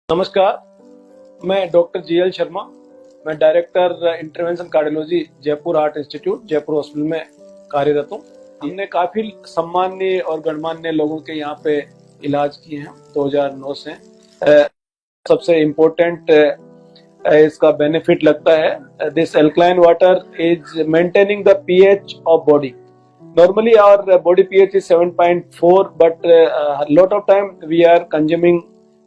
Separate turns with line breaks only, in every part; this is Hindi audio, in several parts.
नमस्कार, मैं डॉक्टर जीएल शर्मा। मैं director intervention cardiology Jaipur heart institute Jaipur hospital में कार्यरत हूँ। हमने काफी सम्मान्य और गणमान्य लोगों के यहाँ पे इलाज किए हैं 2009 से। सबसे इम्पोर्टेंट इसका बेनिफिट लगता है, this alkaline water is maintaining the pH of body. Normally our body pH is 7.4, but a lot of time we are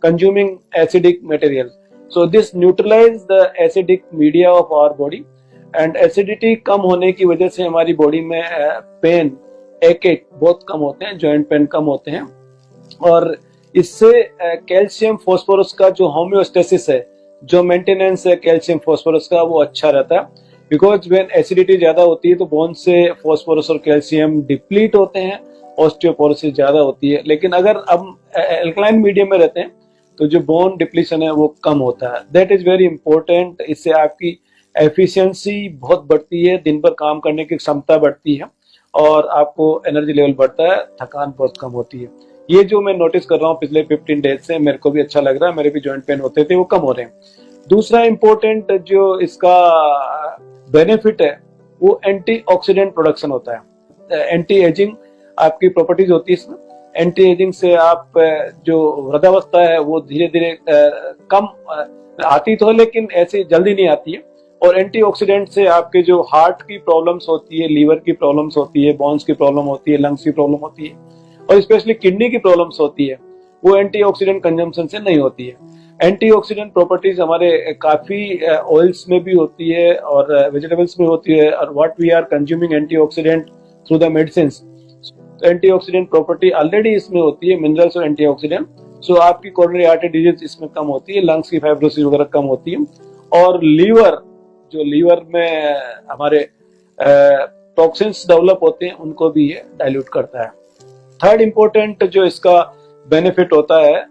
consuming acidic material. So this neutralize the acidic media of our body, and acidity कम होने की वजह से हमारी बॉडी में पेन एक बहुत कम होते हैं, जॉइंट पेन कम होते हैं, और इससे कैल्शियम फॉस्फोरस का जो होम्योस्टेसिस है, जो मेंटेनेंस है कैल्शियम फॉस्फोरस का, वो अच्छा रहता है। बिकॉज व्हेन एसिडिटी ज्यादा होती है तो बोन से फॉस्फोरस और कैल्शियम डिप्लीट होते हैं, ऑस्टियोपोरोसिस ज्यादा होती है। लेकिन अगर हम एल्कलाइन मीडियम में रहते हैं तो जो बोन डिप्लीशन है वो कम होता है। That is very important. इससे आपकी एफिशिएंसी बहुत बढ़ती है, दिन भर काम करने की क्षमता बढ़ती है और आपको एनर्जी लेवल बढ़ता है, थकान बहुत कम होती है। ये जो मैं नोटिस कर रहा हूँ पिछले 15 डेज से, मेरे को भी अच्छा लग रहा है। मेरे भी जॉइंट पेन होते थे, वो कम हो रहे हैं। दूसरा इंपॉर्टेंट जो इसका बेनिफिट है वो एंटीऑक्सीडेंट प्रोडक्शन होता है। एंटी एजिंग आपकी प्रॉपर्टीज होती है इसमें। एंटी एजिंग से आप जो वृद्धावस्था है वो धीरे धीरे कम आती तो है, लेकिन ऐसे जल्दी नहीं आती है। और एंटीऑक्सीडेंट से आपके जो हार्ट की प्रॉब्लम्स होती है, लीवर की प्रॉब्लम्स होती है, बोन्स की प्रॉब्लम होती है, लंग्स की प्रॉब्लम होती है, और स्पेशली किडनी की प्रॉब्लम्स होती है, वो एंटीऑक्सीडेंट कंजम्पशन से नहीं होती है। एंटीऑक्सीडेंट प्रॉपर्टीज हमारे काफी ऑयल्स में भी होती है और वेजिटेबल्स में होती है, और what we are consuming antioxidant through the medicines, antioxidant property already इसमें होती है, मिनरल्स और एंटीऑक्सीडेंट। सो आपकी कोरोनरी आर्टरी डिजीज इसमें कम होती है, लंग्स की फाइब्रोसिस वगैरह कम होती है, और लीवर में हमारे टॉक्सिन्स डेवलप होते हैं उनको भी ये डाइल्यूट करता है। थर्ड इंपॉर्टेंट जो इसका बेनिफिट होता है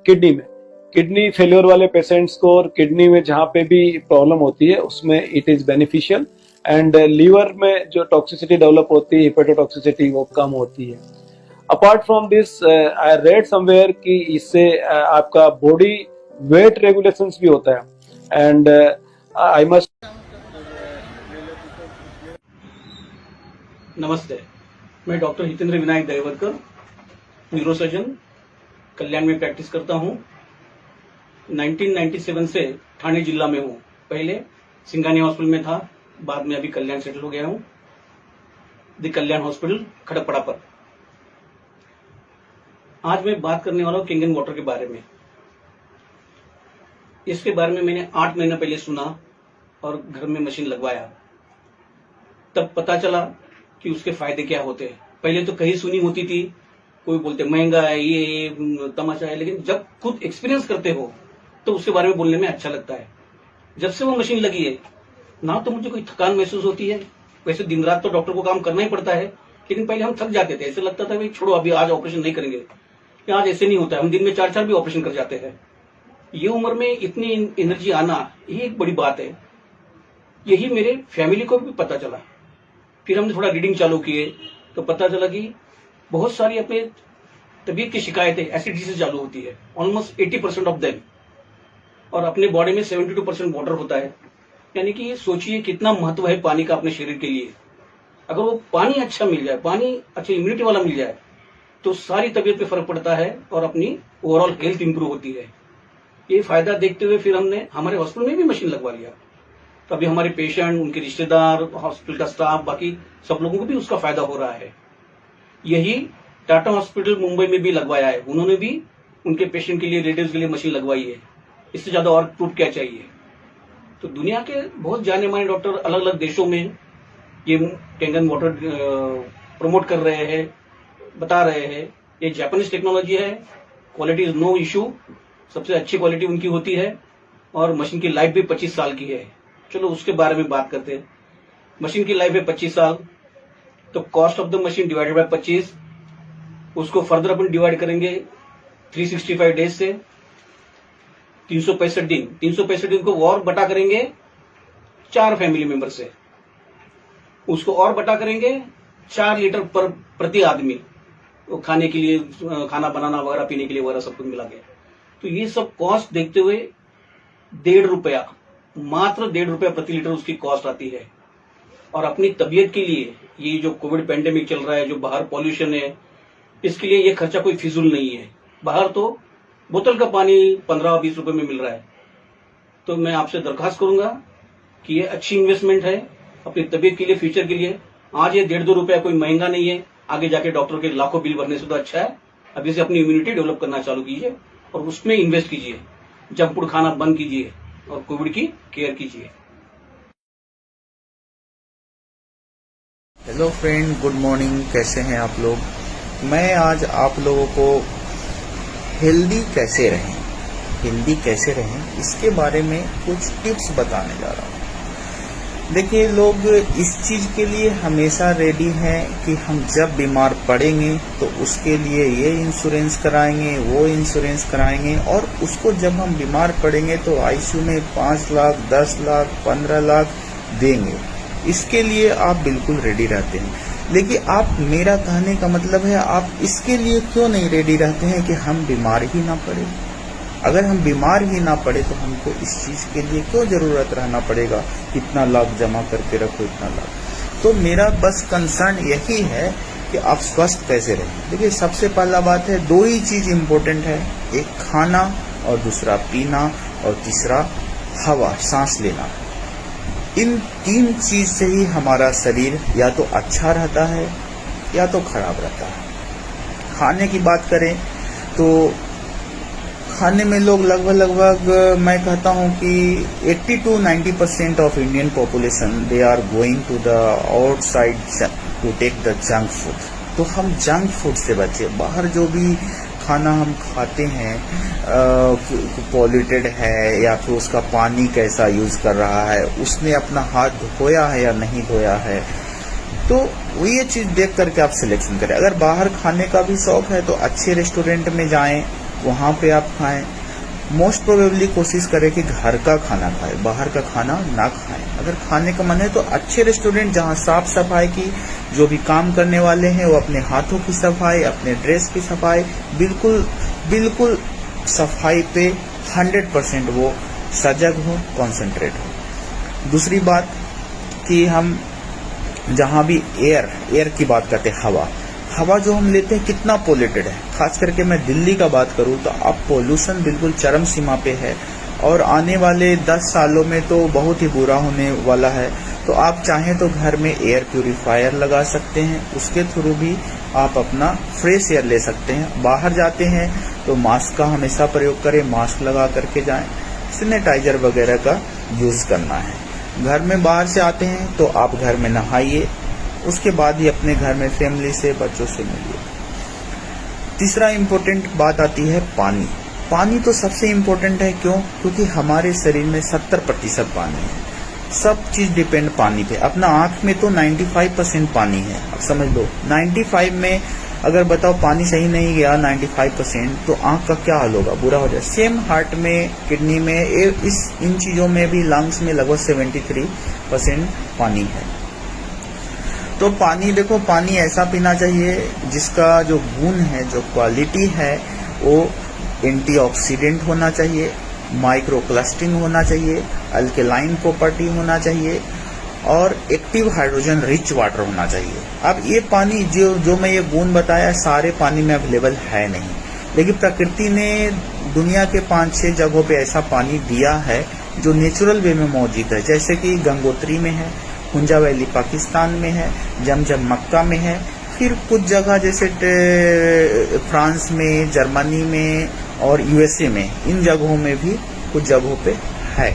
किडनी में, किडनी फेलियर वाले पेशेंट्स को और किडनी में जहां पे भी प्रॉब्लम होती है उसमें it is beneficial. And liver में जो टॉक्सिसिटी डेवलप होती है, हिपेटोटॉक्सिसिटी, वो कम होती है। Apart from this I read somewhere कि इससे आपका बॉडी वेट रेगुलेशंस भी होता है। एंड आई मस्ट
नमस्ते, मैं डॉक्टर हितेंद्र विनायक दरेवरकर, न्यूरोसर्जन, कल्याण में प्रैक्टिस करता हूं। 1997 से ठाणे जिला में हूं। पहले सिंगानी हॉस्पिटल में था, बाद में अभी कल्याण सेटल हो गया हूं, द कल्याण हॉस्पिटल खड़गपुरा पर। आज मैं बात करने वाला हूं कैंगन वाटर के बारे में। इसके बारे में मैंने 8 महीना पहले सुना और घर में मशीन लगवाया, तब पता चला कि उसके फायदे क्या होते हैं। पहले तो कहीं सुनी होती थी, कोई बोलते महंगा है, ये तमाशा है, लेकिन जब खुद एक्सपीरियंस करते हो तो उसके बारे में बोलने में अच्छा लगता है। जब से वो मशीन लगी है ना, तो मुझे कोई थकान महसूस होती है। वैसे दिन रात तो डॉक्टर को काम करना ही पड़ता है, लेकिन पहले हम थक जाते थे। ऐसे लगता था भाई छोड़ो, अभी आज ऑपरेशन नहीं करेंगे। आज ऐसे नहीं होता है, हम दिन में 4-4 भी ऑपरेशन कर जाते हैं। ये उम्र में इतनी एनर्जी आना, ये एक बड़ी बात है। यही मेरे फैमिली को भी पता चला। फिर हमने थोड़ा रीडिंग चालू किए तो पता चला कि बहुत सारी अपने तबीयत की शिकायतें एसिडिटी से चालू होती है, ऑलमोस्ट 80% ऑफ देम, और अपने बॉडी में 72% वाटर होता है। यानी कि सोचिए कितना महत्व है पानी का अपने शरीर के लिए। अगर वो पानी अच्छा मिल जाए, पानी अच्छी इम्यूनिटी वाला मिल जाए, तो सारी तबीयत पे फर्क पड़ता है और अपनी ओवरऑल हेल्थ इंप्रूव होती है। ये फायदा देखते हुए फिर हमने हमारे हॉस्पिटल में भी मशीन लगवा लिया। तो अभी हमारे पेशेंट, उनके रिश्तेदार, हॉस्पिटल का स्टाफ, बाकी सब लोगों को भी उसका फायदा हो रहा है। यही टाटा हॉस्पिटल मुंबई में भी लगवाया है, उन्होंने भी उनके पेशेंट के लिए, रिलेटिव्स के लिए मशीन लगवाई है। इससे ज्यादा और प्रूफ क्या चाहिए। तो दुनिया के बहुत जाने माने डॉक्टर अलग अलग देशों में ये कैंगन वाटर प्रमोट कर रहे हैं, बता रहे हैं। ये जापानीज टेक्नोलॉजी है, क्वालिटी इज नो इशू, सबसे अच्छी क्वालिटी उनकी होती है, और मशीन की लाइफ भी 25 साल की है। चलो उसके बारे में बात करते हैं। मशीन की लाइफ है 25 साल, तो cost of the machine divided by 25, उसको फर्दर अपन डिवाइड करेंगे 365 डेज से, 365 दिन। 365 दिन को और बटा करेंगे 4 फैमिली मेंबर से, उसको और बटा करेंगे 4 लीटर प्रति आदमी, वो खाने के लिए, खाना बनाना वगैरह, पीने के लिए वगैरह सब कुछ मिला के। तो ये सब कॉस्ट देखते हुए 1.5 रुपया, मात्र 1.5 रुपया प्रति लीटर उसकी कॉस्ट आती है। और अपनी तबीयत के लिए ये जो कोविड पेंडेमिक चल रहा है, जो बाहर पॉल्यूशन है, इसके लिए ये खर्चा कोई फिजूल नहीं है। बाहर तो बोतल का पानी 15-20 रुपए में मिल रहा है। तो मैं आपसे दरखास्त करूंगा कि ये अच्छी इन्वेस्टमेंट है अपनी तबीयत के लिए, फ्यूचर के लिए। आज ये 1.5-2 रुपया कोई महंगा नहीं है, आगे जाके डॉक्टर के लाखों बिल भरने से तो अच्छा है। अभी से अपनी इम्यूनिटी डेवलप करना चालू कीजिए और उसमें इन्वेस्ट कीजिए। जंक फूड खाना बंद कीजिए और कोविड की केयर कीजिए।
Hello friend, good morning. कैसे हैं आप लोग? मैं आज आप लोगों को हेल्दी कैसे रहें इसके बारे में कुछ टिप्स बताने जा रहा हूँ। देखिए, लोग इस चीज के लिए हमेशा रेडी हैं कि हम जब बीमार पड़ेंगे तो उसके लिए ये इंश्योरेंस कराएंगे, वो इंश्योरेंस कराएंगे, और उसको जब हम बीमार पड़ेंगे तो आईसीयू में 5 लाख, 10 लाख, 15 लाख देंगे। इसके लिए आप बिल्कुल रेडी रहते हैं। लेकिन आप, मेरा कहने का मतलब है, आप इसके लिए क्यों नहीं रेडी रहते हैं कि हम बीमार ही ना पड़े। अगर हम बीमार ही ना पड़े तो हमको इस चीज के लिए क्यों जरूरत रहना पड़ेगा, इतना लाख जमा करके रखो, इतना लाख। तो मेरा बस कंसर्न यही है कि आप स्वस्थ कैसे रहें। देखिए, सबसे पहला बात है, 2 ही चीज इम्पोर्टेंट है, एक खाना और दूसरा पीना और तीसरा हवा, सांस लेना। इन 3 चीज से ही हमारा शरीर या तो अच्छा रहता है या तो खराब रहता है। खाने की बात करें तो खाने में लोग लगभग मैं कहता हूं कि 80 to 90% of Indian population they are going to the outside to take the junk food. तो हम जंक फूड से बचे। बाहर जो भी खाना हम खाते हैं पॉल्यूटेड है या फिर उसका पानी कैसा यूज कर रहा है, उसने अपना हाथ धोया है या नहीं धोया है, तो ये चीज देख करके आप सिलेक्शन करें। अगर बाहर खाने का भी शौक है तो अच्छे रेस्टोरेंट में जाएं, वहां पे आप खाएं। मोस्ट प्रोबेबली कोशिश करें कि घर का खाना खाएं, बाहर का खाना ना खाएं। अगर खाने का मन है तो अच्छे रेस्टोरेंट जहां साफ सफाई की, जो भी काम करने वाले हैं वो अपने हाथों की सफाई, अपने ड्रेस की सफाई, बिल्कुल सफाई पे 100% वो सजग हो, कॉन्सेंट्रेट हो। दूसरी बात कि हम जहां भी एयर की बात करते हैं, हवा जो हम लेते हैं कितना पोल्यूटेड है। खास करके मैं दिल्ली का बात करूं तो अब पोल्यूशन बिल्कुल चरम सीमा पे है और आने वाले 10 सालों में तो बहुत ही बुरा होने वाला है। तो आप चाहें तो घर में एयर प्यूरिफायर लगा सकते हैं, उसके थ्रू भी आप अपना फ्रेश एयर ले सकते हैं। बाहर जाते हैं तो मास्क का हमेशा प्रयोग करें, मास्क लगा करके जाएं। सैनिटाइजर वगैरह का यूज करना है। घर में बाहर से आते हैं तो आप घर में नहाइए, उसके बाद ही अपने घर में फैमिली से, बच्चों से मिलिए। तीसरा इम्पोर्टेंट बात आती है पानी तो सबसे इम्पोर्टेंट है। क्यों? क्योंकि हमारे शरीर में 70% पानी है। सब चीज डिपेंड पानी पे। अपना आंख में तो 95% पानी है। अब समझ लो, 95 में अगर बताओ पानी सही नहीं गया 95%, तो आंख का क्या हाल होगा, बुरा हो जाए। सेम हार्ट में, किडनी में, इन चीजों में भी, लंग्स में लगभग 73% पानी है। तो पानी, देखो, पानी ऐसा पीना चाहिए जिसका जो गुण है, जो क्वालिटी है, वो एंटीऑक्सीडेंट होना चाहिए, माइक्रोक्लस्टिंग होना चाहिए, अल्केलाइन प्रॉपर्टी होना चाहिए और एक्टिव हाइड्रोजन रिच वाटर होना चाहिए। अब ये पानी जो मैं ये गुण बताया, सारे पानी में अवेलेबल है नहीं, लेकिन प्रकृति ने दुनिया के 5-6 जगहों पे ऐसा पानी दिया है जो नेचुरल वे में मौजूद है। जैसे कि गंगोत्री में है, हुंजा वैली पाकिस्तान में है, जमजम मक्का में है, फिर कुछ जगह जैसे फ्रांस में, जर्मनी में और यूएसए में, इन जगहों में भी कुछ जगहों पे है।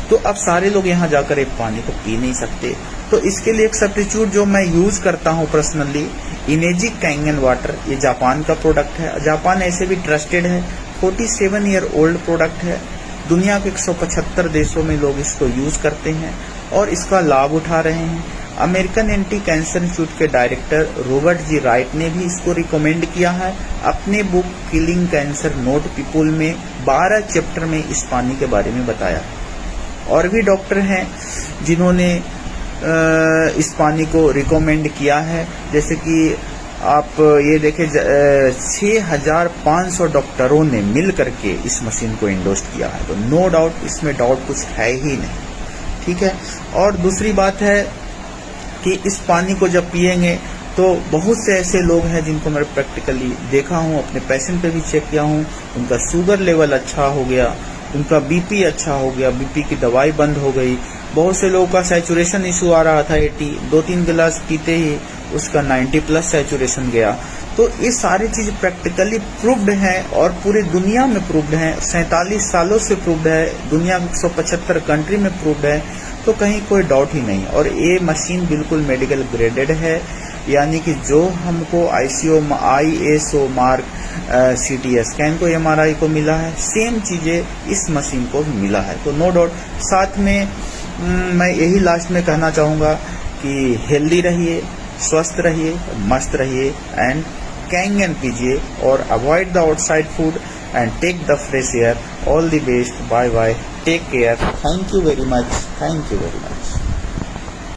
तो अब सारे लोग यहाँ जाकर एक पानी को पी नहीं सकते। तो इसके लिए एक सब्स्टिट्यूट जो मैं यूज करता हूँ पर्सनली, इनेजी कैंगन वाटर। ये जापान का प्रोडक्ट है। जापान ऐसे भी ट्रस्टेड है, 47 ईयर ओल्ड प्रोडक्ट है। दुनिया के 175 देशों में लोग इसको यूज करते हैं और इसका लाभ उठा रहे हैं। अमेरिकन एंटी कैंसर इंस्टीट्यूट के डायरेक्टर रॉबर्ट जी राइट ने भी इसको रिकमेंड किया है अपने book killing cancer note people में 12 चैप्टर में इस पानी के बारे में बताया। और भी डॉक्टर हैं जिन्होंने इस पानी को रिकमेंड किया है, जैसे कि आप ये देखें 6,500 डॉक्टरों ने मिल करके इस मशीन को इंडोर्स किया है, तो नो डाउट इसमें डाउट कुछ है ही नहीं, ठीक है। और दूसरी बात है कि इस पानी को जब पिएंगे तो बहुत से ऐसे लोग हैं जिनको मैं प्रैक्टिकली देखा हूँ, अपने पेशेंट पे भी चेक किया हूँ, उनका शुगर लेवल अच्छा हो गया, उनका बीपी अच्छा हो गया, बीपी की दवाई बंद हो गई। बहुत से लोगों का सैचुरेशन इशू आ रहा था 80, 2-3 गिलास पीते ही उसका 90 प्लस सैचुरेशन गया। तो ये सारी चीज प्रैक्टिकली प्रूव्ड है और पूरी दुनिया में प्रूव्ड है, 47 सालों से प्रूव्ड है, दुनिया के 175 कंट्री में प्रूव्ड है, तो कहीं कोई डाउट ही नहीं। और ये मशीन बिल्कुल मेडिकल ग्रेडेड है, यानी कि जो हमको ISO मार्क CT स्कैन को MRI को मिला है, सेम चीजें इस मशीन को भी मिला है। तो नो डाउट। साथ में मैं यही लास्ट में कहना चाहूँगा कि हेल्दी रहिए, स्वस्थ रहिए, मस्त रहिए एंड कैंगन पीजिए और avoid the outside food and take the fresh air. All the best, bye bye, take care, thank you very much, thank you very much.